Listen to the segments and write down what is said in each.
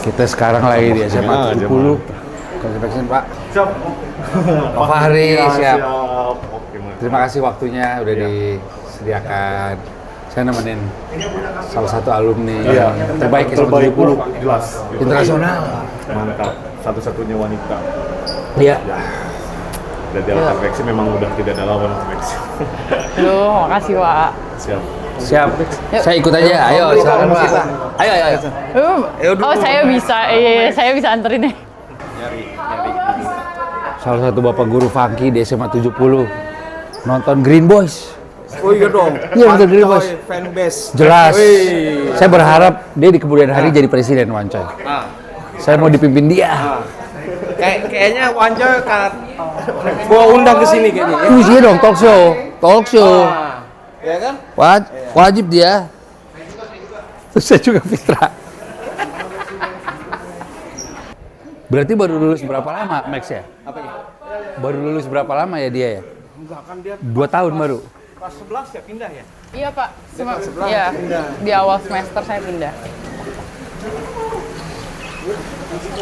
Kita sekarang lagi di SMA 70. Kasih vaksin Pak. Siap. Pak Fahri siap. Oke, Mas. Terima kasih waktunya udah disediakan. Saya nemenin salah satu alumni yang terbaik SMA 70. Jelas. Internasional. Mantap. Satu-satunya wanita. Iya. Dan di alat veksi memang udah tidak ada lawan veksi. Aduh, makasih Pak. Siap. Siap. Saya ikut aja. Ayo, silakan Pak. Ayo. Oh, saya bisa anterin nih. Salah satu bapak guru funky di SMA 70 nonton Green Boys. Oh iya dong. Iya nonton Green Boys. Fanbase. Jelas. Saya berharap dia di kemudian hari jadi presiden Wancoy. Saya mau dipimpin dia. Kayaknya Wancoy gua undang ke sini kayaknya. Iya dong, talk show. Ya kan? Wajib dia. Terus saya juga Fitra. Berarti baru lulus berapa lama, Max ya? Apanya? Baru lulus berapa lama ya dia ya? Enggak kan dia 2 tahun baru. kelas 11 ya pindah ya? Iya Pak, iya, di awal semester saya pindah.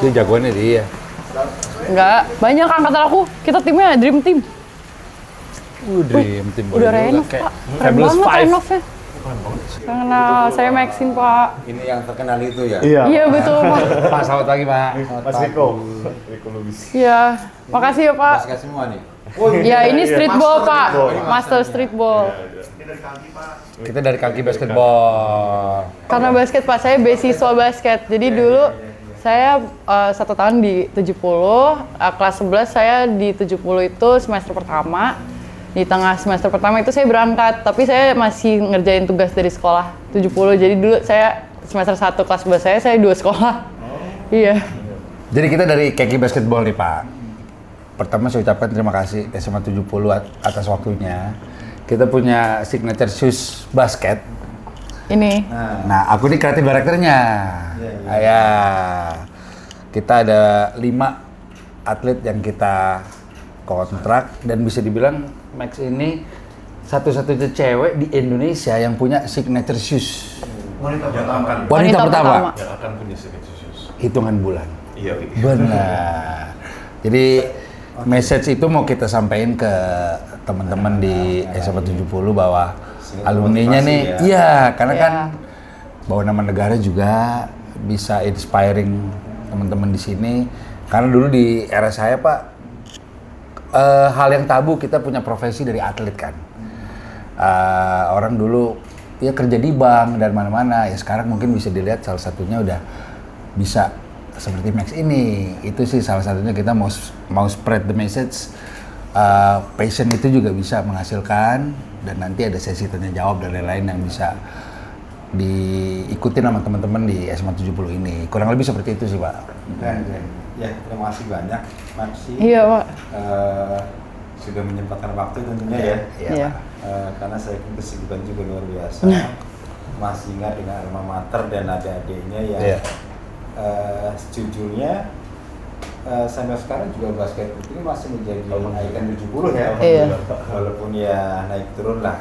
Dia jagoannya dia. Enggak, banyak angkatan aku, kita timnya Dream Team. Dream Team Udah renov Pak, keren banget renovnya. Kenal, saya Maxine Pak. Ini yang terkenal itu ya? Iya betul Pak. Pak, selamat pagi Pak. Mas Riko. Riko Lubis. Iya, makasih ya Pak. Kasih semua nih. Iya ini streetball Pak, master streetball. Kita dari kaki basketball. Karena basket Pak, saya beasiswa basket. Jadi dulu saya 1 tahun di 70, kelas 11 saya di 70 itu semester pertama. Di tengah semester pertama itu saya berangkat, tapi saya masih ngerjain tugas dari sekolah 70. Jadi dulu saya semester 1 kelas 11 saya 2 sekolah. Iya. Jadi kita dari kaki basketball nih Pak. Pertama saya ucapkan terima kasih SMA 70 atas waktunya. Kita punya signature shoes basket. Ini. Nah, aku ini kreatif directornya. Ya. Kita ada 5 atlet yang kita kontrak dan bisa dibilang Max ini satu-satunya cewek di Indonesia yang punya signature shoes. Wanita pertama. Yang akan punya signature shoes. Hitungan bulan. Iya. Benar. Jadi message itu mau kita sampaikan ke teman-teman di SMA 70 bahwa alumninya nih, iya karena kan bawa nama negara juga bisa inspiring teman-teman di sini. Karena dulu di era saya Pak, hal yang tabu kita punya profesi dari atlet kan. Orang dulu ya kerja di bank dan mana-mana, ya sekarang mungkin bisa dilihat salah satunya udah bisa seperti Max ini. Itu sih salah satunya kita mau spread the message. Passion itu juga bisa menghasilkan dan nanti ada sesi tanya jawab dan lain-lain yang bisa diikuti sama teman-teman di SMA 70 ini. Kurang lebih seperti itu sih Pak. Ya, terima kasih banyak Maxi. Iya Pak. Sudah menyempatkan waktu tentunya ya. Iya. Karena saya pun kesibukan juga luar biasa. Masih ingat dengan alma mater dan adik-adiknya yang sejujurnya sampai sekarang juga basket ini masih menjadi ikon 70 ya. Iya. Walaupun ya naik turun lah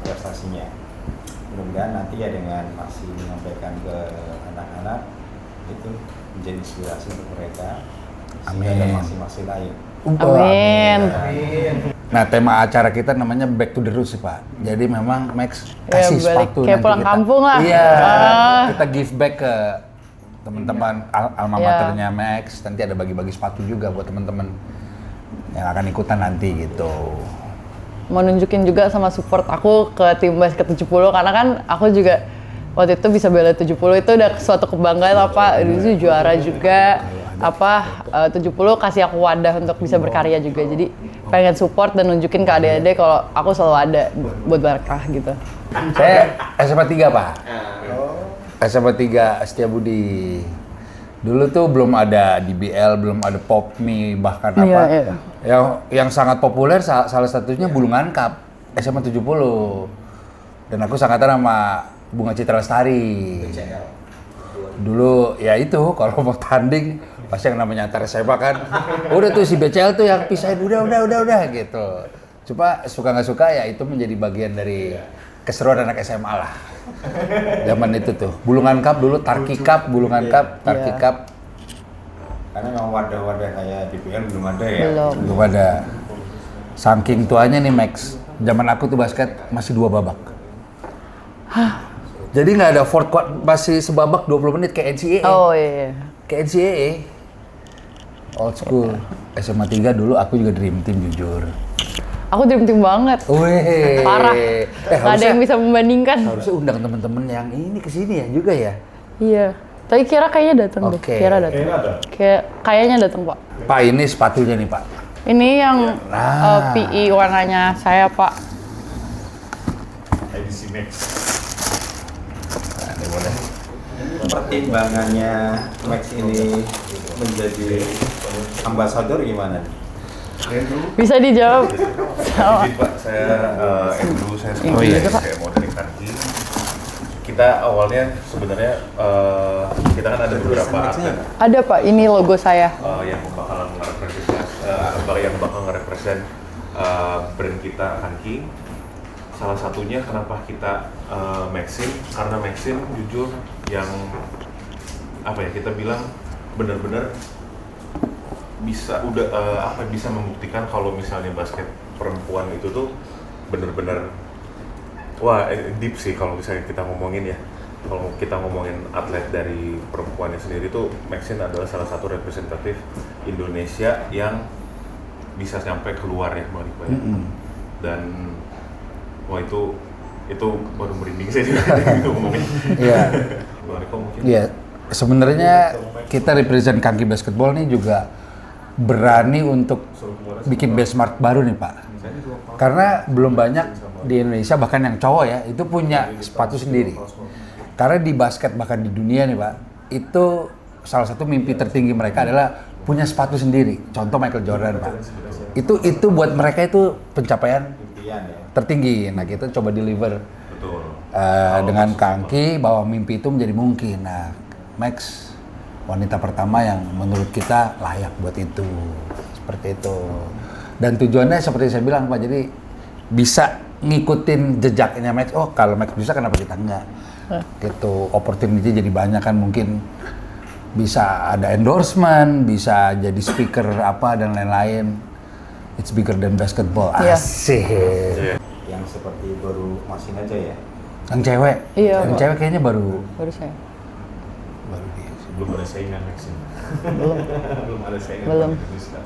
prestasinya. Mudah-mudahan nanti ya dengan masih menyampaikan ke anak-anak itu menjadi inspirasi untuk mereka. Sehingga ada masing-masing lain. Amin. Nah, tema acara kita namanya Back to the Roots sih Pak. Jadi memang Max kasih sepatu kayak nanti pulang kita. kampung lah. Iya, kita give back ke teman-teman alma maternya Max. Nanti ada bagi-bagi sepatu juga buat teman-teman yang akan ikutan nanti gitu. Mau nunjukin juga sama support aku ke tim basket 70 karena kan aku juga waktu itu bisa bela 70 itu udah suatu kebanggaan apa itu juara juga 70 kasih aku wadah untuk bisa berkarya juga. Jadi pengen support dan nunjukin ke adik-adik kalau aku selalu ada buat Barkah gitu. Saya SMA 3 Pak. SMA 3 Setiabudi. Dulu tuh belum ada DBL, belum ada Popme, bahkan apa. Iya. Yang sangat populer salah satunya Bulungan Cup SMA 70. Dan aku sangkatan sama Bunga Citra Lestari. Dulu ya itu kalau mau tanding pasti yang namanya antar SMA kan. Udah tuh si BCL tuh yang pisahin udah gitu. Coba suka nggak suka ya itu menjadi bagian dari keseruan anak SMA lah. Zaman itu tuh, Bulungan Cup dulu, Tarki Cup, Bulungan Cup, Tarki Iya. Cup, Karena memang wadah-wadah kayak DPL belum ada ya. belum ada. Saking tuanya nih Max, zaman aku tuh basket masih 2 babak. Jadi nggak ada fourth quarter, masih sebabak 20 menit kayak NCAA. Oh iya. Kayak NCAA. Old school. SMA 3 dulu aku juga dream team jujur. Aku dream team banget. Wih. Parah. Gak ada yang bisa membandingkan. Harusnya undang temen-temen yang ini ke sini ya juga ya. Iya. Tapi Kira kayaknya datang deh. Oke. Kira datang. Kayaknya ada. Kayaknya datang, Pak. Pak, ini sepatunya nih Pak. Ini yang Nah. PE warnanya saya, Pak. IDC Max. Nah, ini boleh. Pertimbangannya Max ini menjadi ambasador gimana nih? Bisa dijawab. Sama. Jadi Pak, saya Andrew, saya Oh, iya. saya mau dari Kanki. Kita awalnya sebenarnya kita kan ada beberapa atlet Ada, Pak. Ini logo saya. yang bakalan nge-represent brand kita Kanki. Salah satunya kenapa kita Maxim, karena Maxim jujur yang apa ya, kita bilang benar-benar bisa bisa membuktikan kalau misalnya basket perempuan itu tuh benar-benar deep sih kalau misalnya kita ngomongin ya. Kalau kita ngomongin atlet dari perempuannya sendiri tuh Maxim adalah salah satu representatif Indonesia yang bisa sampai keluar ya Bang Riko ya. Dan wah itu baru merinding saya juga gitu ngomongin. Iya. Bang Riko mungkin. Iya. Sebenarnya kita represent Kanki Basketball nih juga berani untuk bikin benchmark baru nih Pak. Karena belum banyak di Indonesia bahkan yang cowok ya itu punya sepatu sendiri. Karena di basket bahkan di dunia nih Pak, itu salah satu mimpi tertinggi mereka adalah punya sepatu sendiri. Contoh Michael Jordan Pak. Itu buat mereka itu pencapaian Impian ya. tertinggi. Nah kita coba deliver Betul. dengan Kanki bahwa mimpi itu menjadi mungkin. Nah Max wanita pertama yang menurut kita layak buat itu, seperti itu. Dan tujuannya seperti saya bilang Pak, jadi bisa ngikutin jejaknya Max. Oh kalau Max bisa kenapa kita enggak? Gitu, opportunity jadi banyak kan, mungkin bisa ada endorsement, bisa jadi speaker apa dan lain-lain. It's bigger than basketball. Iya. Asik. Yang seperti baru Masin aja ya. Yang cewek, Iya, yang Pak. cewek kayaknya baru Saya. dia. Belum ada saingan Maxim. Belum. Belum ada saingan. Belum. di Indonesia.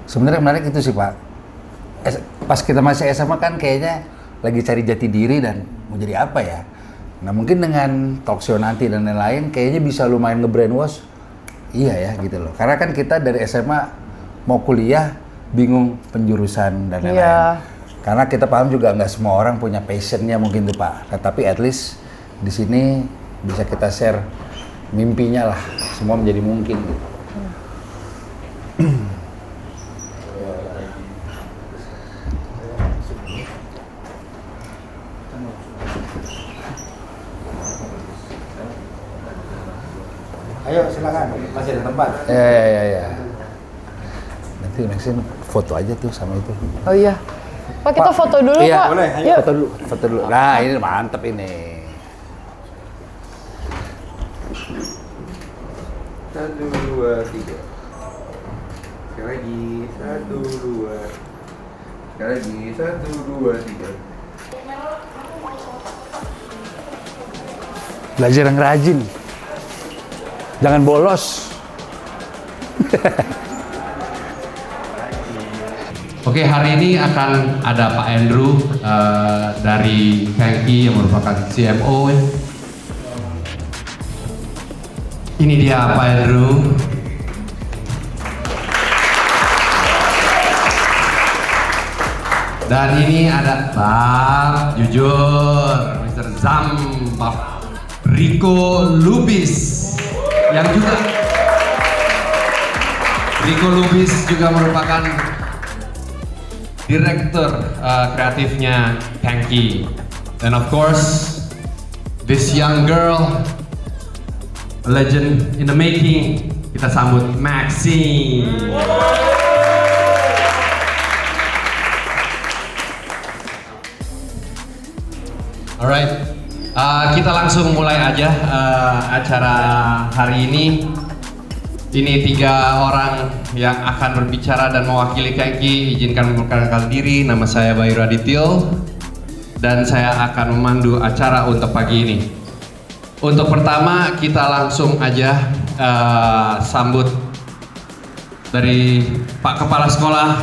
Sebenarnya menarik itu sih Pak. Pas kita masih SMA kan kayaknya lagi cari jati diri dan mau jadi apa ya. Nah mungkin dengan talk show nanti dan lain-lain kayaknya bisa lumayan nge-brainwash. Iya ya gitu loh. Karena kan kita dari SMA mau kuliah bingung penjurusan dan lain-lain. Iya. Karena kita paham juga nggak semua orang punya passionnya mungkin tuh Pak. Nah, tapi at least di sini bisa kita share mimpinya lah. Semua menjadi mungkin. Gitu. Ayo silakan, masih ada tempat. Ya. Nanti Maxim foto aja tuh sama itu. Oh iya. Pak, kita foto dulu, Iya, Pak. boleh, ayo. Yuk. Foto dulu. Nah, ini mantep ini. 1, 2, 3. Sekali lagi, 1, 2. Sekali lagi, 1, 2, 3. Belajar yang rajin. Jangan bolos. Oke, hari ini akan ada Pak Andrew dari Kanki yang merupakan CMO. Ini dia Pak Andrew. Dan ini ada Pak jujur, Mr. Zam, Pak Rico Lubis yang juga Rico Lubis juga merupakan direktur kreatifnya Kanki. And of course, this young girl, a legend in the making, kita sambut Maxine. Alright, kita langsung mulai aja acara hari ini. Ini 3 orang yang akan berbicara dan mewakili Kenki. Izinkan memperkenalkan diri, nama saya Bayu Radityo dan saya akan memandu acara untuk pagi ini. Untuk pertama kita langsung aja sambut dari Pak Kepala Sekolah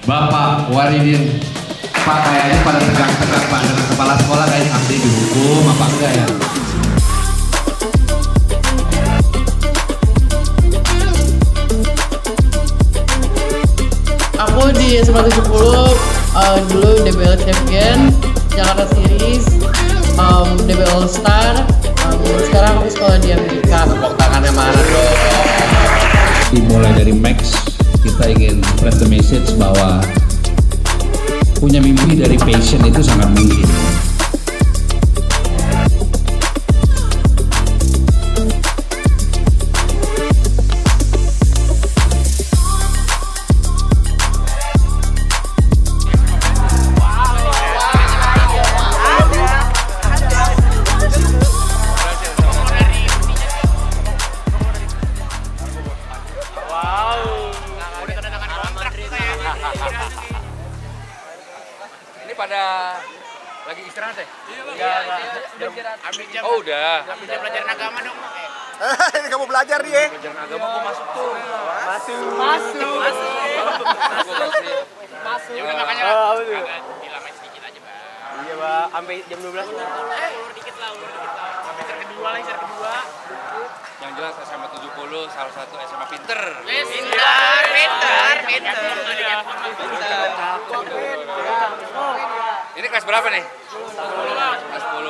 Bapak Waridin. Pak, kayaknya pada tegang-tegang Pak dengan Kepala Sekolah, kayaknya abdi dihukum apa enggak ya? Aku di SMA 70 dulu DBL Champion, Jakarta Series, DBL Star. Sekarang aku sekolah di Amerika. Tepuk tangannya mana dong? Dimulai dari Max, kita ingin spread the message bahwa punya mimpi dari passion itu sangat mungkin. Ini pada lagi istirahat ya? Iya, oh udah. Bisa pelajaran agama dong. Ini kamu belajar nih ya? Pelajaran agama kok masuk tuh? Masuk. Ya udah makanya lah. Agak hilangnya sedikit aja, Bang. Iya, Pak. Sampai jam 12. Ulur dikit lah. Sampai set kedua. Yang jelas SMA 70 salah satu SMA pinter. Pinter. Ini kelas berapa nih? Kelas 10.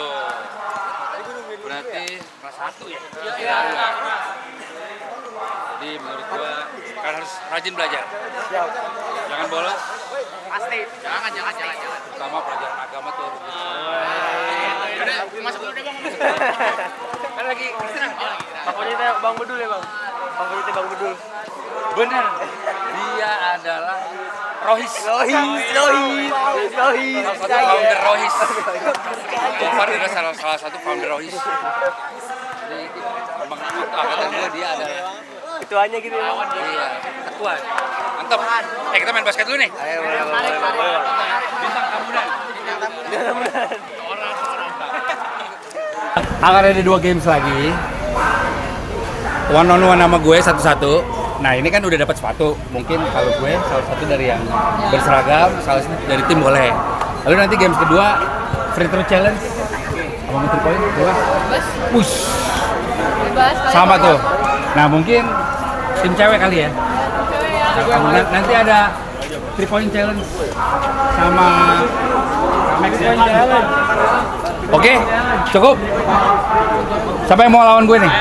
Berarti kelas 1 ya? Iya. Jadi menurut gua kan harus rajin belajar. Jangan bolos. Pasti. Jangan. Pertama pelajaran agama tuh. Udah, masuk dulu deh Bang. Kan lagi istirahat. Favoritnya Bang Bedul ya, Bang? Favoritnya Bang Bedul. Benar. Dia adalah Rohis. Salah satu founder Rohis. Gofar adalah salah satu founder Rohis. Jadi emang angkatan gue dia adalah ketuanya gitu ya, Bang? iya ketua. Mantap. Kita main basket dulu nih. Ayo, boleh. Bintang tamunan. Akan ada 2 games lagi. One on one sama gue satu-satu. Nah ini kan udah dapat sepatu. Mungkin kalau gue salah satu dari yang berseragam, salah satu dari tim boleh. Lalu nanti games kedua free throw challenge. Abang 3 point, bebas. Push. Sama tuh. Nah mungkin tim cewek kali ya. Nanti ada 3 point challenge sama max challenge. Oke, cukup. Siapa yang mau lawan gue nih?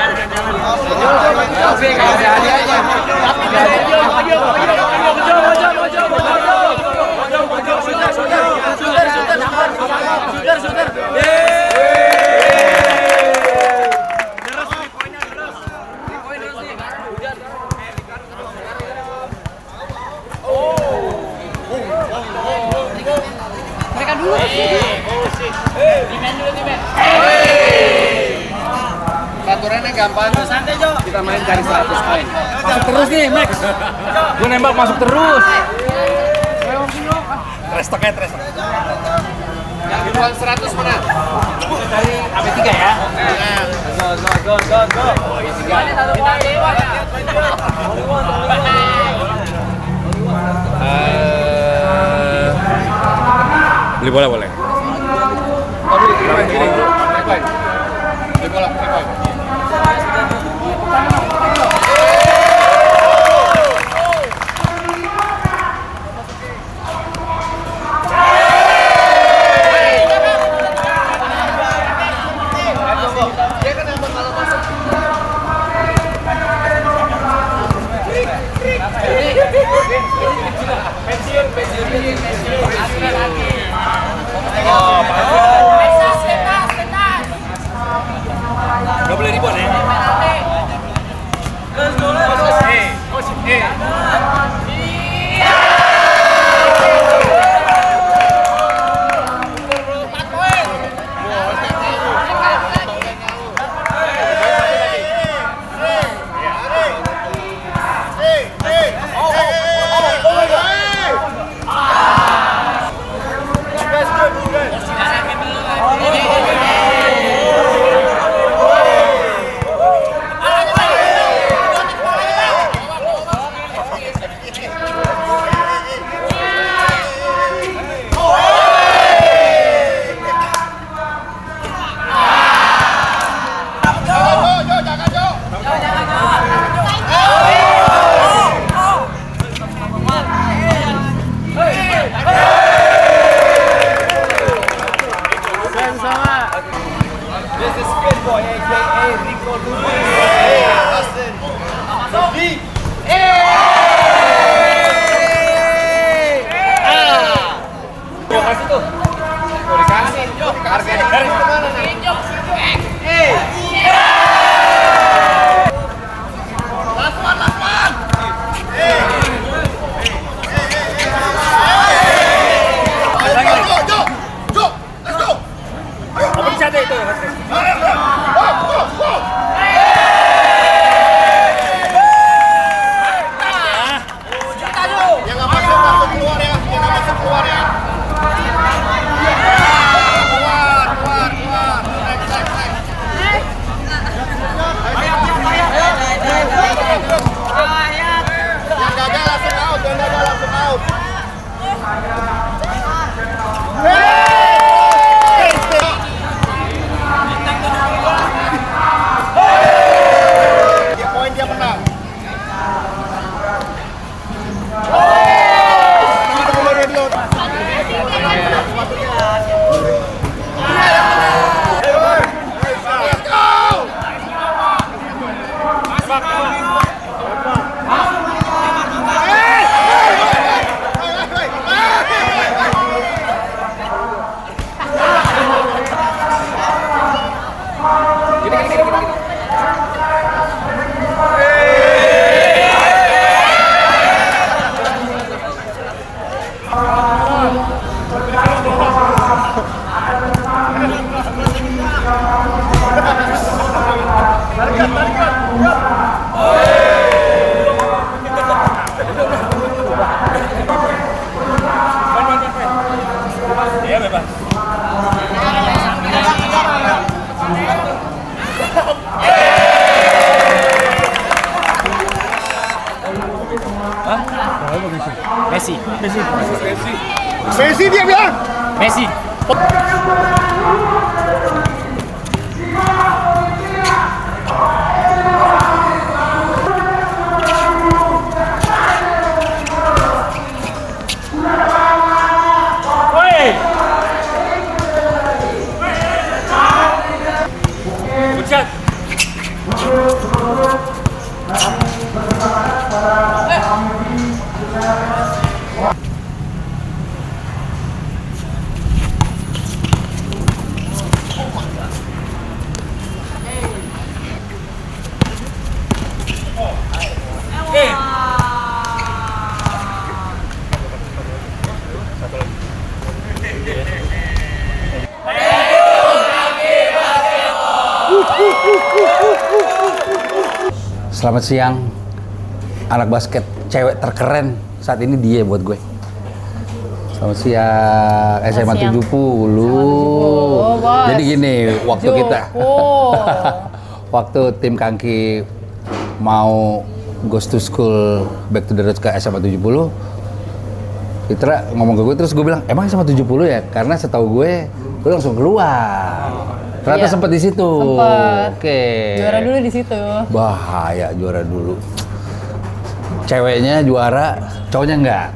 Mereka dulu. Aturannya gampang. Santai, Jo. Kita main cari 100 poin. Masuk terus nih, Max. Gue nembak masuk terus. Restok. Yang di bawah 100 mana? Dari AB3 ya. Go. Beli bola boleh. Beli bola. Gak boleh ribon ya. Skateboy, aka Rico Lubis. Gua kasih tuh. Gua dikasih. Harga dari mana nih? Messi dia bilang. Messi. Selamat siang, anak basket cewek terkeren saat ini dia buat gue. Selamat siang, SMA 70. Jadi gini, waktu kita, waktu tim Kangki mau goes to school, back to the roots ke SMA 70, Fitra ngomong ke gue, terus gue bilang, emang SMA 70 ya? Karena setahu gue langsung keluar. Ternyata Iya. sempat di situ. Sempet. Oke. Juara dulu di situ. Bahaya juara dulu. Ceweknya juara, cowoknya enggak?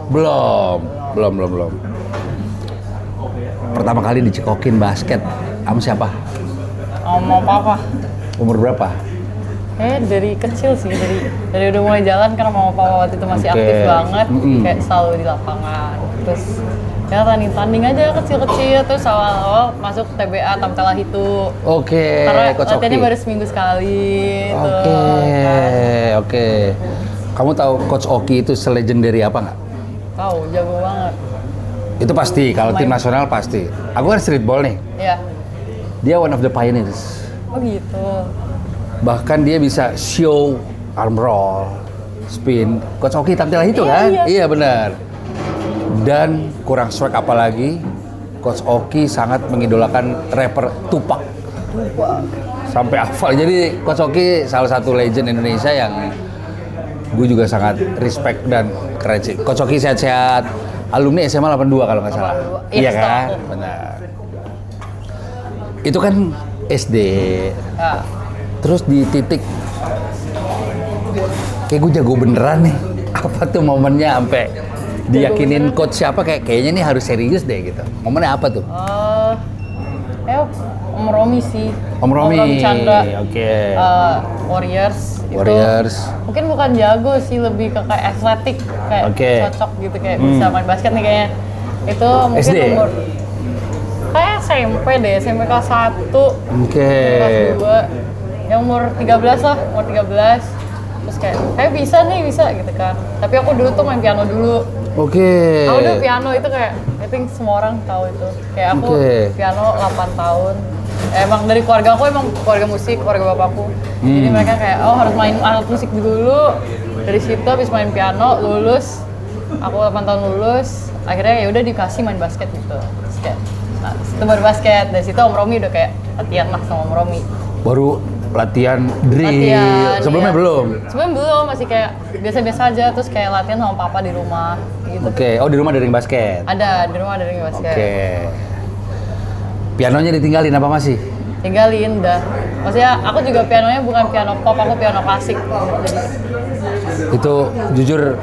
Belum. Pertama kali dicekokin basket sama siapa? Sama papa. Umur berapa? Dari kecil sih, dari udah mulai jalan karena mama papa waktu itu masih Oke. aktif banget, Mm-mm. kayak selalu di lapangan. Terus ya tanding aja kecil-kecil, terus awal-awal masuk TBA Tamtela itu. Oke, Karena Coach latihannya Oki. baru seminggu sekali. Oke. Kamu tahu Coach Oki itu selegendary apa nggak? Tahu, jago banget. Itu pasti, kalau tim nasional pasti. Aku kan streetball nih, Iya. dia one of the pioneers. Oh gitu. Bahkan dia bisa show arm roll, spin. Coach Oki Tamtela itu Iya, kan? iya. Iya benar. Dan kurang swag apalagi, Coach Oki sangat mengidolakan rapper Tupac. Sampai hafal. Jadi Coach Oki salah satu legend Indonesia yang gue juga sangat respect dan keren sih. Coach Oki sehat-sehat. Alumni SMA 82 kalau nggak salah. 82. Iya, kan? setahu. Benar. Itu kan SD. Ya. Terus di titik kayak gue jago beneran nih. Apa tuh momennya sampai diyakinin coach siapa kayaknya nih harus serius deh gitu. Momennya apa tuh? Om Romi sih. Om Romi, Chandra. oke. Warriors. Warriors. Itu mungkin bukan jago sih, lebih ke kayak atletik, kayak Oke. cocok gitu, kayak bisa main basket nih kayaknya. Itu mungkin SD? umur kayak SMP deh, SMP kelas 1, Oke. kelas 2. Yang umur 13 lah, umur 13. Terus kayak bisa nih, bisa gitu kan. Tapi aku dulu tuh main piano dulu. Oke. Aku dulu piano itu kayak, I think semua orang tahu itu. Kayak aku Oke. piano 8 tahun. Emang dari keluarga aku emang keluarga musik, keluarga bapakku. Jadi mereka kayak, oh harus main alat musik dulu. Dari situ habis main piano, lulus. Aku 8 tahun lulus. Akhirnya ya udah dikasih main basket gitu. Basket. Nah, itu baru basket. Dari situ Om Romi udah kayak latihan lah sama Om Romi. Baru latihan drill. Latihan, Sebelumnya iya. belum? Sebelumnya belum, masih kayak biasa-biasa aja. Terus kayak latihan sama papa di rumah gitu. Oke. Oh, di rumah ada ring basket. Ada, di rumah ada ring basket. Oke. Pianonya ditinggalin apa masih? Tinggalin dah. Maksudnya aku juga pianonya bukan piano pop, aku piano klasik. Jadi Itu jujur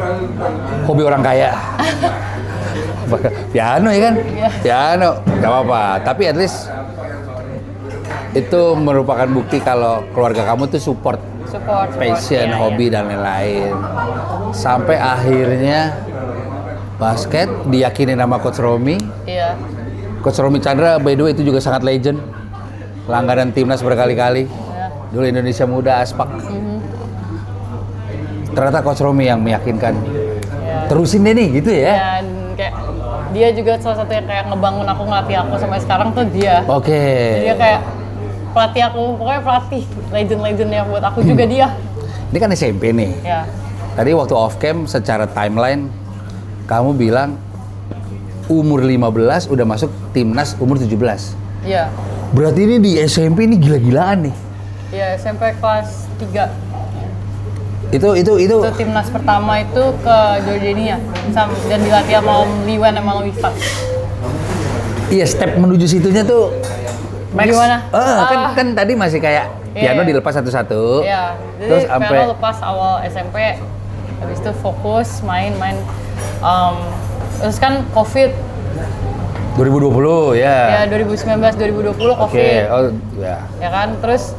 hobi orang kaya. Piano ya kan? Iya. Piano, gak apa-apa. Tapi at least itu merupakan bukti kalau keluarga kamu tuh support, passion, iya, hobi dan lain-lain. Sampai akhirnya basket diyakini nama Coach Romi. Iya. Coach Romi Chandra by the way itu juga sangat legend. Langganan timnas berkali-kali. Iya. Dulu Indonesia Muda Aspak. Ternyata Coach Romi yang meyakinkan. Iya. Terusin deh nih gitu ya. Dan kayak dia juga salah satu yang kayak ngebangun aku, ngelatih aku sampai sekarang tuh dia. Oke. Dia kayak pelatih aku, pokoknya pelatih legend-legend yang buat aku juga dia. Ini kan SMP nih. Ya. Tadi waktu off cam secara timeline kamu bilang umur 15 udah masuk timnas umur 17. Iya. Berarti ini di SMP ini gila-gilaan nih. Iya, SMP kelas 3. Itu Itu timnas pertama itu ke Jordania dan dilatih sama Om Liwen sama Om Ivan. iya step menuju situnya tuh Max. Gimana? Kan tadi masih kayak piano Iya. dilepas satu-satu. Iya, jadi Terus piano sampai lepas awal SMP, habis itu fokus main. Terus kan COVID, 2020 ya. ya 2019-2020 COVID, Oke, oh ya. ya kan. Terus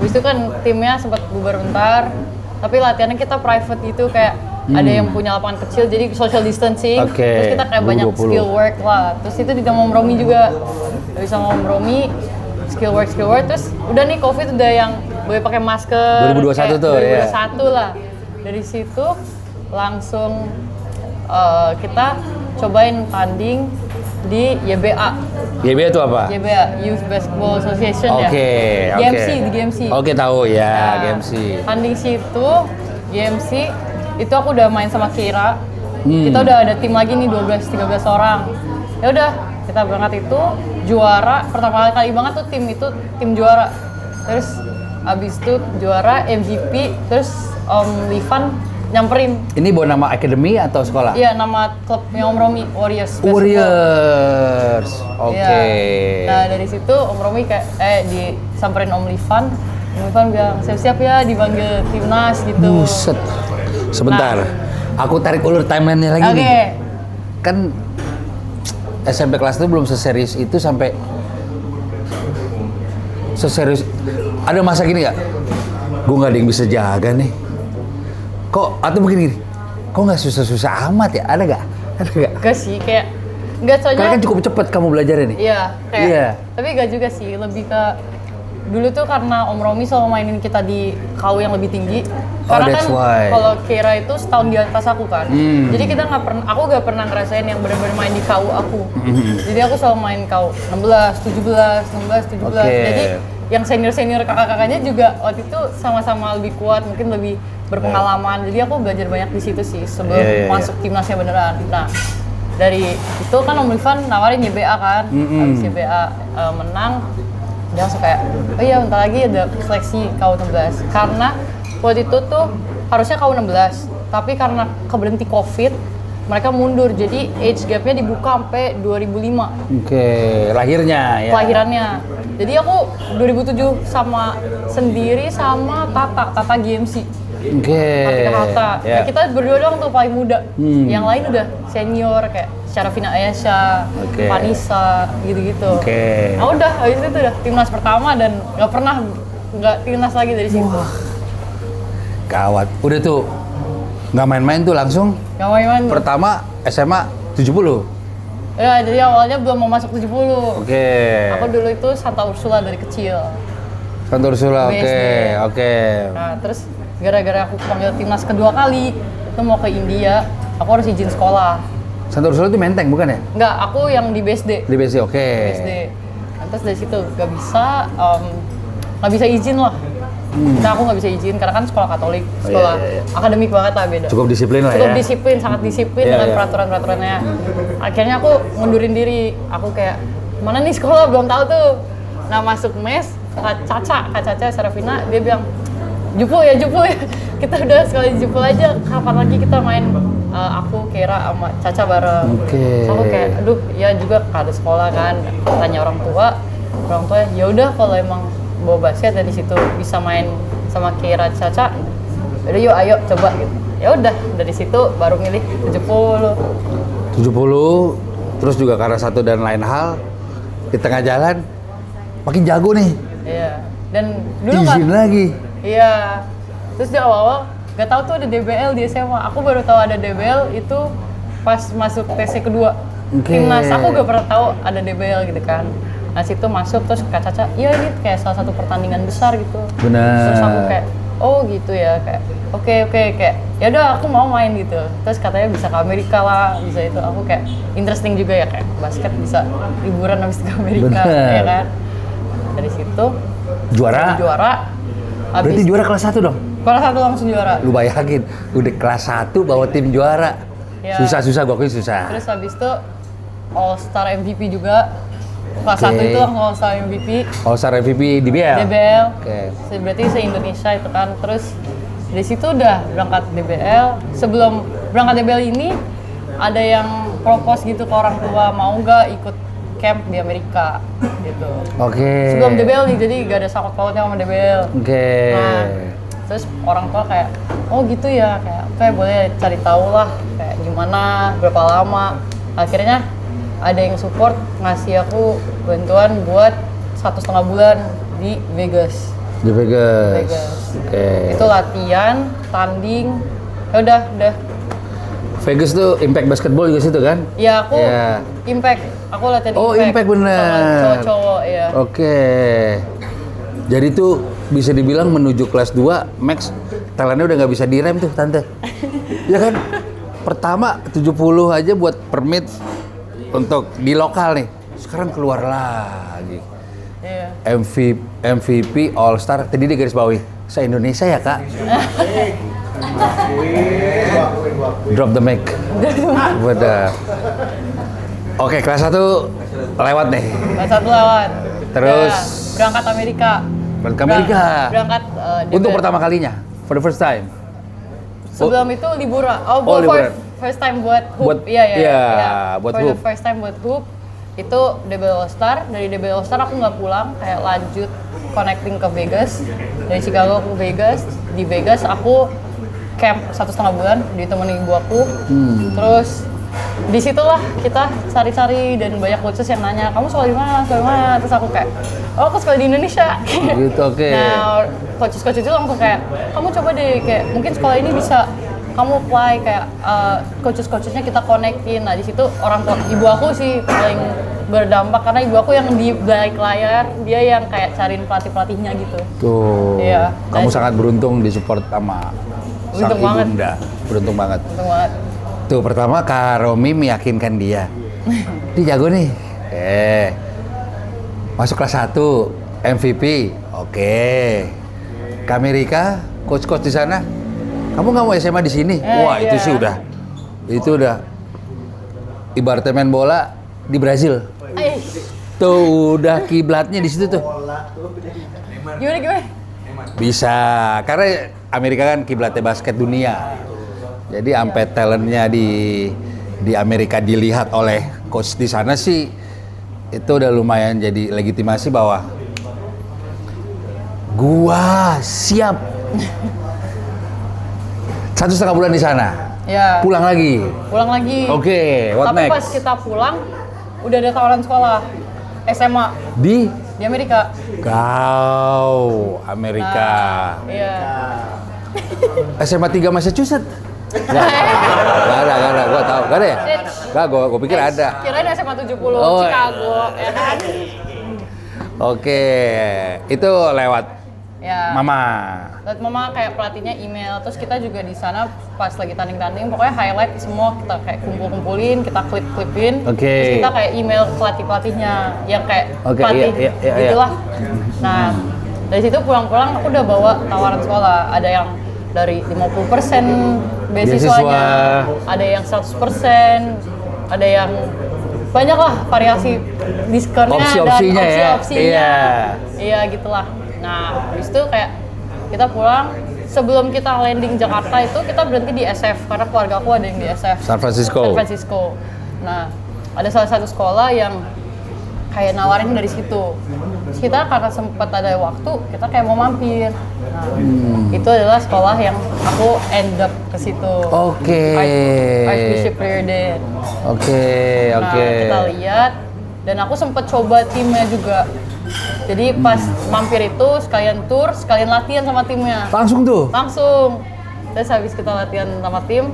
habis itu kan timnya sempat bubar bentar, tapi latihannya kita private gitu, kayak ada yang punya lapangan kecil, jadi social distancing. Oke, Terus kita kayak banyak 2020. skill work lah. Terus itu di sama Om Romi juga, habis sama Om Romi skill work. Terus udah nih COVID udah yang boleh pakai masker. 2021 kayak tuh, ya. 2021 lah. Dari situ langsung kita cobain tanding di YBA. YBA itu apa? YBA, Youth Basketball Association ya. Oke. GMC, di GMC. Oke, tahu ya, Nah, GMC. Tanding situ, GMC, itu aku udah main sama Kira. Kita udah ada tim lagi nih, 12-13 orang. Ya udah, kita berangkat itu juara, pertama kali banget tuh tim juara. Terus abis itu juara MVP, terus Om Livan nyamperin. Ini bawa nama akademi atau sekolah? Iya, nama klubnya Om Romi, Warriors. Basketball. Warriors. Oke. Iya. Nah dari situ Om Romi kayak disamperin Om Livan. Om Livan bilang siap-siap ya dipanggil timnas gitu. Buset. Sebentar. Aku tarik ulur timeline-nya lagi Oke. nih. Kan SMP kelas itu belum seserius itu sampai seserius. Ada masa gini nggak? Gue nggak ada yang bisa jaga nih. Kok atau begini? Kok nggak susah-susah amat ya? Ada nggak? Ada nggak? Gak sih, kayak nggak soalnya. Karena kan cukup cepet kamu belajarnya nih. Iya, kayak. Iya. Tapi gak juga sih, lebih ke dulu tuh karena Om Romi selalu mainin kita di KU yang lebih tinggi. Karena that's kan why. kalau Kira itu setahun di atas aku kan. Jadi kita aku nggak pernah ngerasain yang benar-benar main di KU aku. Jadi aku selalu main KU 16, 17. Oke. Jadi yang senior-senior kakak-kakaknya juga waktu itu sama-sama lebih kuat, mungkin lebih berpengalaman. Jadi aku belajar banyak di situ sih sebelum masuk timnasnya beneran. Nah, dari itu kan Om Livan nawarin YBA kan. Habis YBA menang, dia langsung kayak, oh iya bentar lagi ada seleksi KU16. Karena waktu itu tuh harusnya KU16, tapi karena keberhenti COVID, mereka mundur. Jadi age gap-nya dibuka sampai 2005. Oke, lahirnya ya. Kelahirannya. Jadi aku 2007 sama sendiri sama Tata GMC. Kartika Hatta. Ya. Nah, kita berdua doang tuh paling muda. Yang lain udah senior kayak Syarafina Ayasha, Vanessa, gitu-gitu. Nah udah, habis itu udah timnas pertama dan nggak timnas lagi dari situ. Gawat. Udah tuh nggak main-main tuh langsung. Nggak main-main. Pertama SMA 70. Ya, jadi awalnya belum mau masuk 70. Oke. Aku dulu itu Santa Ursula dari kecil. Santa Ursula, BSD. oke. Nah, terus gara-gara aku panggil timnas kedua kali, itu mau ke India, aku harus izin sekolah. Santa Ursula itu Menteng bukan ya? Enggak, aku yang di BSD. Di BSD, oke. BSD. Nah, terus dari situ nggak bisa izin lah. Nah, aku nggak bisa izin karena kan sekolah Katolik, sekolah akademik banget lah, beda. Cukup disiplin lah Cukup ya. disiplin, sangat disiplin dengan peraturan-peraturannya. Akhirnya aku mundurin diri. Aku kayak, mana nih sekolah, belum tahu tuh. Nah, masuk mes, Kak Caca Serafina, dia bilang, Jupul ya. Kita udah sekali Jupul aja, kapan lagi kita main aku, Kera, sama Caca bareng. So, aku kayak, aduh, ya juga ada sekolah kan, tanya orang tua ya udah kalau emang bawa basket dari situ bisa main sama Kera, Caca, udah yuk ayo coba gitu. Ya udah dari situ baru milih 70. Terus juga karena satu dan lain hal di tengah jalan makin jago nih. Iya. Dan dulu izin lagi. Iya. Terus di awal-awal gak tahu tuh ada DBL di SMA. Aku baru tahu ada DBL itu pas masuk TC kedua. Timnas aku gak pernah tahu ada DBL gitu kan. Nah situ masuk terus Kak Caca, iya ini kayak salah satu pertandingan besar gitu. Benar. Terus aku kayak, oh gitu ya, kayak oke kayak ya udah aku mau main gitu. Terus katanya bisa ke Amerika lah, bisa itu. Aku kayak interesting juga ya, kayak basket bisa liburan habis ke Amerika. Benar. Ya kan. Dari situ Juara. Berarti juara kelas 1 dong? Kelas 1 langsung juara. Lu bayangin, udah kelas 1 bawa tim juara. Ya. Susah, gua akuin susah. Terus habis itu All Star MVP juga. Kelas 1 itu langsung All Star MVP. All Star MVP DBL? DBL. Berarti se-Indonesia itu kan. Terus dari situ udah berangkat DBL. Sebelum berangkat DBL ini, ada yang propose gitu ke orang tua, mau nggak ikut camp di Amerika gitu. Sebelum DBL nih, jadi gak ada sangkut pautnya sama DBL. Nah, terus orang tua kayak, oh gitu ya, kayak boleh cari tahu lah, kayak gimana, berapa lama. Akhirnya ada yang support ngasih aku bantuan buat 1,5 bulan di Vegas. Di Vegas. Itu latihan, tanding, ya udah. Vegas tuh Impact Basketball juga situ kan? Ya aku Impact, aku latihan Impact. Oh Impact bener. Cowok-cowok ya. Jadi tuh bisa dibilang menuju kelas 2, Max talentnya udah nggak bisa direm tuh tante. Ya kan? Pertama 70 aja buat permit untuk di lokal nih. Sekarang keluar lagi. Iya. MVP All Star. Tadi di garis bawahi. Se-Indonesia ya kak? Drop the mic. Bener. Oke, kelas 1 lewat nih. Kelas 1 lewat. Terus berangkat Amerika. Berangkat untuk pertama kalinya, for the first time. Sebelum itu liburan. First time buat hoop. Buat for hoop. the first time buat hoop. Itu DBL All Star. Dari DBL All Star aku nggak pulang, kayak lanjut connecting ke Vegas. Dari Chicago ke Vegas. Di Vegas aku camp 1,5 bulan ditemenin ibu aku. Terus disitulah kita cari-cari dan banyak coaches yang nanya, kamu sekolah di mana? Terus aku kayak, oh aku sekolah di Indonesia. Gitu, oke. Nah, coaches itu langsung kayak, kamu coba deh, kayak mungkin sekolah ini bisa kamu apply, kayak coaches-coachesnya kita connectin. Nah di situ orang tua, ibu aku sih paling berdampak karena ibu aku yang di balik layar, dia yang kayak cariin pelatih-pelatihnya gitu. Tuh. Iya. Kamu sangat beruntung disupport sama sang ibunda. Beruntung banget. Tuh pertama Kak Romi meyakinkan dia. Dia jago nih. Masuk kelas 1, MVP. Oke. Ke Amerika, coach-coach di sana. Kamu nggak mau SMA di sini? Wah, itu sih udah. Itu udah ibaratnya main bola di Brazil. Tuh udah kiblatnya di situ tuh. Gimana? Bisa, karena Amerika kan kiblatnya basket dunia. Jadi sampai talentnya di Amerika dilihat oleh coach di sana sih, itu udah lumayan jadi legitimasi bahwa gua siap. 1,5 bulan di sana. Ya. Pulang lagi. Pulang lagi. Oke, what Tapi next? pas kita pulang, udah ada tawaran sekolah SMA Di Amerika. Kau Amerika. Nah, iya. SMA 3 Massachusetts. Gak ada, gua tahu. Gak ada ya? Gak, gua pikir ada. Kirain SMA 70 Oh. Chicago, ya kan? Oke, itu lewat Ya. Mama. Dan mama kayak pelatihnya email, terus kita juga di sana pas lagi tanding-tanding, pokoknya highlight semua kita kayak kumpul-kumpulin, kita klip-klipin, Oke. terus kita kayak email pelatih-pelatihnya yang kayak Oke, pelatih iya. gitulah. Nah, dari situ pulang-pulang aku udah bawa tawaran sekolah, ada yang dari 50% beasiswanya, ada yang 100%, ada yang banyak lah variasi diskonnya Opsi-opsinya dan ya? opsi-opsinya. Iya gitulah. Nah, habis itu kayak kita pulang, sebelum kita landing Jakarta itu kita berhenti di SF karena keluarga aku ada yang di SF. San Francisco. San Francisco. Nah, ada salah satu sekolah yang kayak nawarin dari situ. Terus kita karena sempat ada waktu, kita kayak mau mampir. Nah, itu adalah sekolah yang aku end up ke situ. Oke. Archbishop Riordan. Oke. Nah, kita lihat dan aku sempat coba timnya juga. Jadi pas mampir itu sekalian tour, sekalian latihan sama timnya. Langsung tuh? Langsung. Terus habis kita latihan sama tim,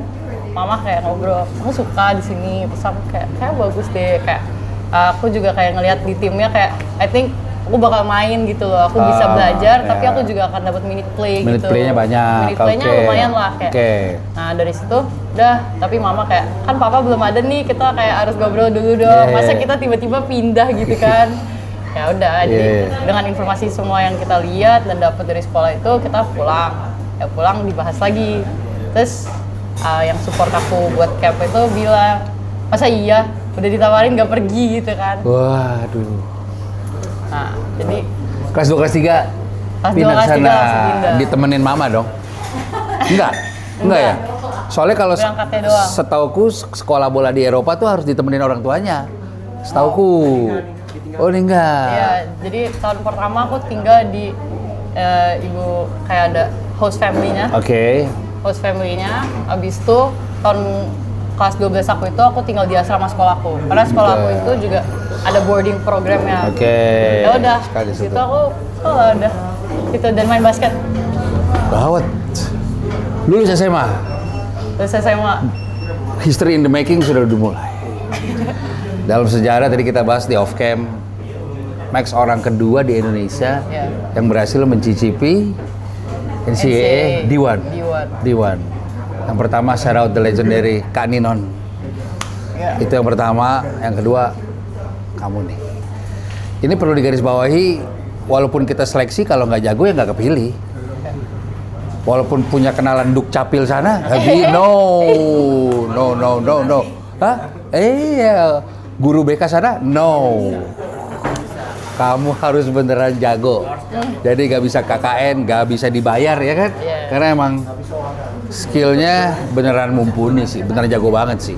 mama kayak ngobrol, kamu suka di sini? Terus aku kayak bagus deh. Kayak aku juga kayak ngelihat di timnya kayak, I think aku bakal main gitu loh. Aku bisa belajar, tapi aku juga akan dapat minute play gitu. Minute playnya banyak. Minute playnya lumayan lah kayak. Nah dari situ, udah. Tapi mama kayak, kan papa belum ada nih, kita kayak harus ngobrol dulu dong. Masa kita tiba-tiba pindah gitu kan? Ya udah, jadi dengan informasi semua yang kita lihat dan dapat dari sekolah itu kita pulang. Ya pulang dibahas lagi. Terus yang support aku buat camp itu bilang, masa iya udah ditawarin nggak pergi gitu kan? Waduh. Nah jadi Kelas 2, kelas 3 pindah ke kelas 3 sana. langsung pindah. Ditemenin mama dong? Enggak ya? Soalnya kalau Berangkatnya doang. setauku sekolah bola di Eropa tuh harus ditemenin orang tuanya. Setauku. Oh ini enggak. Iya, jadi tahun pertama aku tinggal di ibu kayak ada host family-nya. Oke. Host family-nya. Abis itu tahun kelas 12 aku tinggal di asrama sekolahku. Karena sekolah aku itu juga ada boarding programnya. Oke. Ya udah, Sekali di situ situ. aku udah gitu dan main basket. Gawat. Lulus SMA. Terus SMA. History in the making sudah dimulai. Dalam sejarah tadi kita bahas di off cam, Max orang kedua di Indonesia yang berhasil mencicipi NCAA D1. Yang pertama shout out the legendary Kak Ninon. Itu yang pertama, yang kedua kamu nih. Ini perlu digarisbawahi, walaupun kita seleksi kalau nggak jago ya nggak kepilih. Walaupun punya kenalan Duk Capil sana, no. Hah? Guru BK sana, no. Kamu harus beneran jago. Jadi nggak bisa KKN, nggak bisa dibayar ya kan? Karena emang skillnya beneran mumpuni sih, beneran jago banget sih.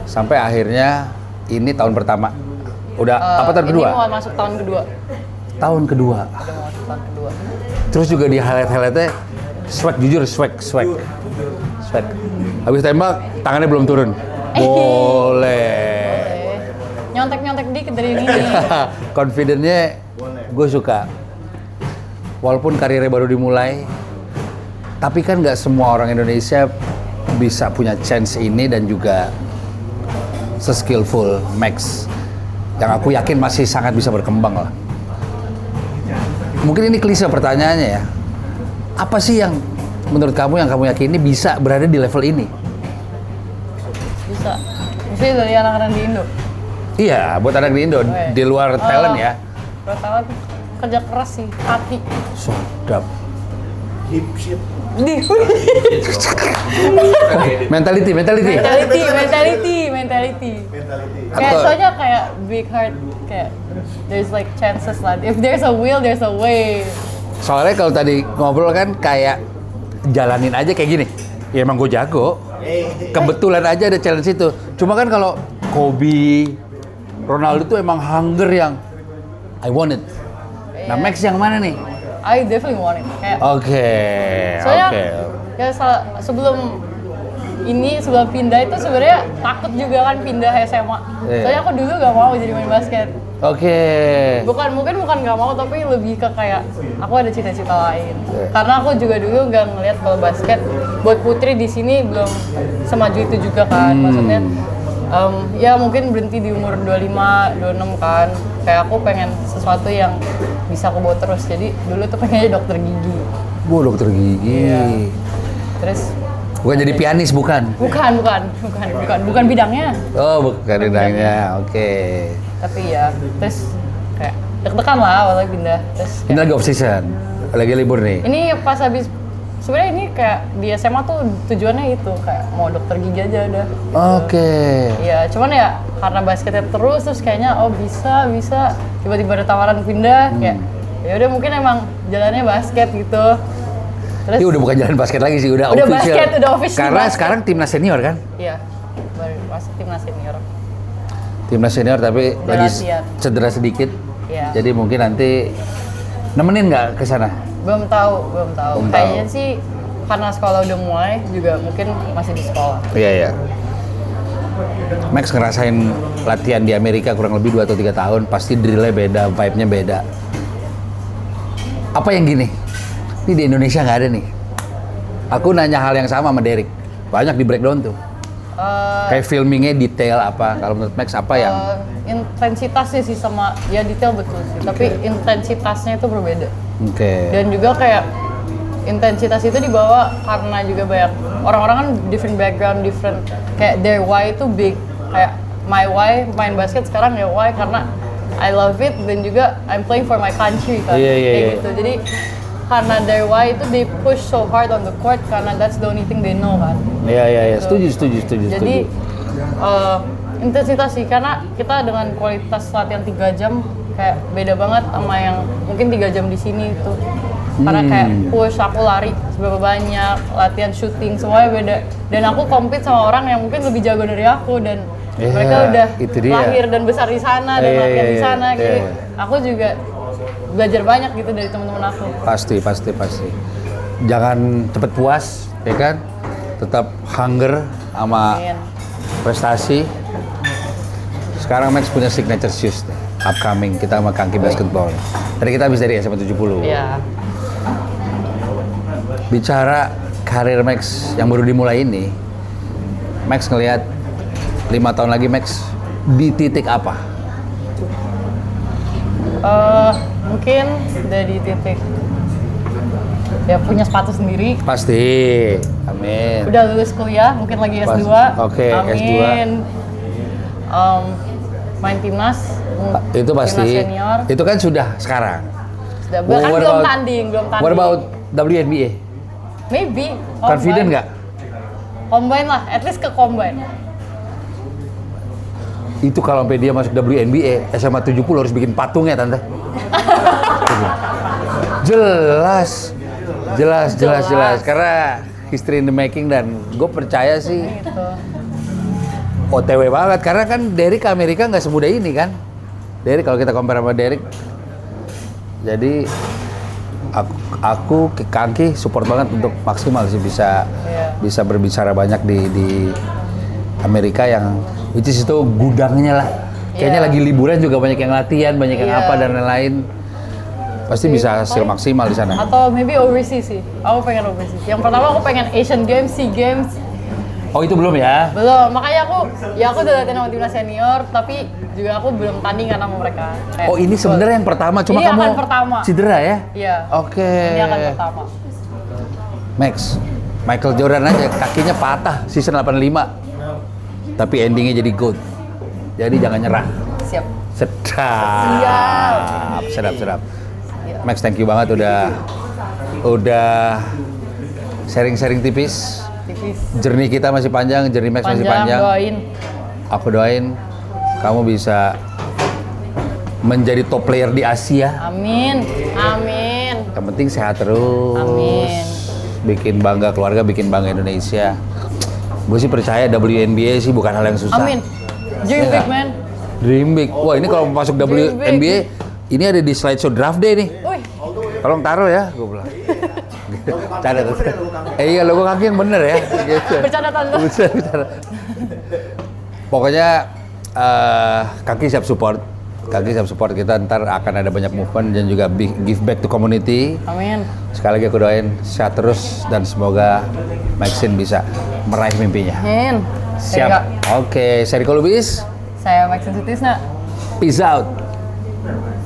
Sampai akhirnya ini tahun pertama. Udah apa tahun kedua? Ini mau masuk tahun kedua. Tahun kedua. Udah mau masuk tahun kedua. Terus juga di highlight-highlightnya swag, jujur swag. Habis tembak tangannya belum turun. Boleh. Nyontek dikit dari ini. Confident-nya gue suka. Walaupun karirnya baru dimulai, tapi kan nggak semua orang Indonesia bisa punya chance ini dan juga se-skillful Max. Yang aku yakin masih sangat bisa berkembang lah. Mungkin ini klise pertanyaannya ya. Apa sih yang menurut kamu yang kamu yakini bisa berada di level ini? Bisa. Maksudnya dari anak-anak di Indo. Iya, buat anak di Indo, di luar talent ya. Luar talent, kerja keras sih, hati. Sedap. Dipshit. Mentality. Kayak soalnya kayak big heart, kayak there's like chances lah. If there's a will, there's a way. Soalnya kalau tadi ngobrol kan kayak jalanin aja kayak gini. Ya emang gue jago. Kebetulan aja ada challenge itu. Cuma kan kalau Kobe, Ronaldo tuh emang hunger yang I want it. Nah Max yang mana nih? I definitely want it. Kayak, Oke. soalnya ya sebelum pindah itu sebenarnya takut juga kan pindah SMA. Iya. Soalnya aku dulu gak mau jadi main basket. Oke. Mungkin bukan gak mau, tapi lebih ke kayak aku ada cita-cita lain. Iya. Karena aku juga dulu gak ngeliat kalau basket buat putri di sini belum semaju itu juga kan. Maksudnya ya mungkin berhenti di umur 25, 26 kan. Kayak aku pengen sesuatu yang bisa aku bawa terus. Jadi dulu tuh pengennya dokter gigi. Dokter gigi. Iya. Terus Bukan jadi pianis, bukan? Bukan bidangnya. Oh, bukan bidangnya. Oke. Tapi ya, terus kayak deg-degan lah awalnya pindah. Terus Ini lagi off season. Lagi libur nih. ini pas habis sebenarnya ini kayak di SMA tuh tujuannya itu kayak mau dokter gigi aja udah. Oke. Iya, cuman ya karena basketnya terus kayaknya bisa tiba-tiba ada tawaran pindah kayak ya udah mungkin emang jalannya basket gitu. Terus Ini udah bukan jalan basket lagi sih, udah Udah official. basket, udah official Karena basket. sekarang timnas senior kan? iya, baru masuk timnas senior. Timnas senior tapi Udah lagi latihan. cedera sedikit. Iya. Jadi mungkin nanti nemenin nggak ke sana? Belum tahu. Belum tahu. Kayaknya sih karena sekolah udah mulai juga mungkin masih di sekolah. Iya. Max ngerasain latihan di Amerika kurang lebih 2 atau 3 tahun, pasti drillnya beda, vibe-nya beda. Apa yang gini? Ini di Indonesia nggak ada nih. Aku nanya hal yang sama sama Derek. Banyak di breakdown tuh. Kayak filmingnya detail apa? Kalau menurut Max apa yang? Intensitasnya sih sama, ya detail betul sih, tapi intensitasnya itu berbeda. Oke. Dan juga kayak intensitas itu dibawa karena juga banyak orang-orang kan different background, different kayak their why itu big. Kayak my why main basket sekarang ya why karena I love it dan juga I'm playing for my country kan. Kayak gitu. Jadi karena their why itu they push so hard on the court karena that's the only thing they know kan. Iya. Gitu. Setuju. Jadi intensitas sih karena kita dengan kualitas latihan 3 jam kayak beda banget sama yang mungkin 3 jam di sini itu. Karena kayak push, aku lari seberapa banyak, latihan shooting semuanya beda. Dan aku compete sama orang yang mungkin lebih jago dari aku dan mereka udah lahir dan besar di sana dan latihan di sana gitu. Aku juga belajar banyak gitu dari teman-teman aku. Pasti. Jangan cepet puas, ya kan? Tetap hunger sama prestasi. Sekarang Max punya signature shoes nih, upcoming. Kita sama Kangki Basketball. Tadi kita habis dari SMA 70. Iya. Bicara karir Max yang baru dimulai ini, Max ngelihat 5 tahun lagi Max di titik apa? Mungkin udah di titik ya punya sepatu sendiri. Pasti, amin. Udah lulus kuliah, mungkin lagi S2. Oke, amin. Main timnas. Itu pasti. Timnas senior. Itu kan sudah sekarang. Sudah, kan belum tanding. What about WNBA? Maybe. Confident nggak? Combine lah, at least ke combine. Itu kalau sampai dia masuk WNBA, SMA 70 harus bikin patungnya, Tante. Jelas. Karena history in the making dan gue percaya sih Gitu. OTW banget. Karena kan Derek ke Amerika nggak semudah ini kan. Derek kalau kita compare sama Derek. Jadi aku ke Kangki support banget untuk maksimal sih bisa berbicara banyak di Amerika yang which is itu gudangnya lah. Kayaknya lagi liburan juga banyak yang latihan, banyak yang apa dan lain-lain. Pasti bisa hasil maksimal di sana. Atau maybe overseas sih. Aku pengen overseas. Yang pertama aku pengen Asian Games, SEA Games. Oh itu belum ya? Belum, makanya aku udah latihan sama timnas senior, tapi juga aku belum tandingan sama mereka. Oh ini sebenarnya yang pertama, cuma ini kamu akan pertama. Cedera ya? Iya. Oke. Ini akan pertama. Max, Michael Jordan aja kakinya patah season 85. Tapi endingnya jadi gold. Jadi jangan nyerah. Siap. Sedap. Max, thank you banget udah sharing-sharing tipis. Journey kita masih panjang, journey Max masih panjang. Doain. Aku doain kamu bisa menjadi top player di Asia. Amin. Yang penting sehat terus. Amin. Bikin bangga keluarga, bikin bangga Indonesia. Gue sih percaya WNBA sih bukan hal yang susah. Amin. Dream big, man. Dream big. Wah ini kalau masuk WNBA, ini ada di slideshow draft day nih. Wih. Tolong taruh ya, gue bilang. Canda tuh. Iya, logo kaki yang bener ya. Gitu. Bercanda tante. Bercanda. Pokoknya kaki siap support. Kaki siap support kita, ntar akan ada banyak movement dan juga give back to community. Amin. Sekali lagi aku doain sehat terus dan semoga Maxine bisa meraih mimpinya. Amin. Siap. Oke, saya Riko Lubis. Saya Maxine Sutisna. Peace out.